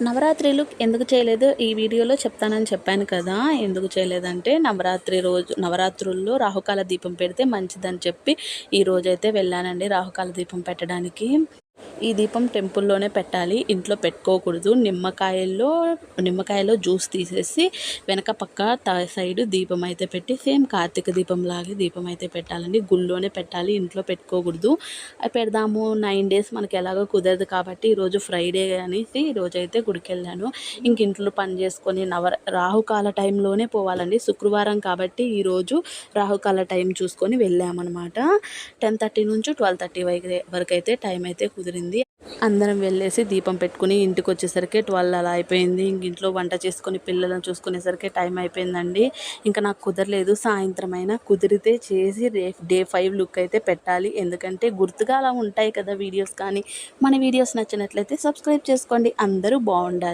నవరాత్రులు ఎందుకు చేయలేదు ఈ వీడియోలో చెప్తానని చెప్పాను కదా. ఎందుకు చేయలేదంటే నవరాత్రుల్లో రాహుకాల దీపం పెడితే మంచిదని చెప్పి ఈరోజైతే వెళ్ళానండి రాహుకాల దీపం పెట్టడానికి. ఈ దీపం టెంపుల్లోనే పెట్టాలి, ఇంట్లో పెట్టుకోకూడదు. నిమ్మకాయలో జ్యూస్ తీసేసి వెనక పక్క సైడ్ దీపం అయితే పెట్టి సేమ్ కార్తీక దీపం లాగే దీపం అయితే పెట్టాలండి. గుళ్ళోనే పెట్టాలి, ఇంట్లో పెట్టుకోకూడదు. పెడదాము 9 days మనకి ఎలాగో కుదరదు కాబట్టి ఈరోజు ఫ్రైడే అనేసి ఈరోజైతే గుడికి వెళ్ళాను. ఇంక ఇంట్లో పని చేసుకొని రాహుకాల టైంలోనే పోవాలండి. శుక్రవారం కాబట్టి ఈరోజు రాహుకాల టైం చూసుకొని వెళ్ళామన్నమాట. 10:30 నుంచి 12:30 వరకు అయితే టైం అయితే కుదిరింది. అందరం వెళ్ళేసి దీపం పెట్టుకుని ఇంటికి వచ్చేసరికి 12 అలా అయిపోయింది. ఇంక ఇంట్లో వంట చేసుకొని పిల్లలను చూసుకునేసరికి టైం అయిపోయిందండి. ఇంకా నాకు కుదరలేదు. సాయంత్రం అయినా కుదిరితే చేసి డే 5 లుక్ అయితే పెట్టాలి. ఎందుకంటే గుర్తుగా అలా ఉంటాయి కదా వీడియోస్. కానీ మన వీడియోస్ నచ్చినట్లయితే సబ్స్క్రైబ్ చేసుకోండి. అందరూ బాగుండాలి.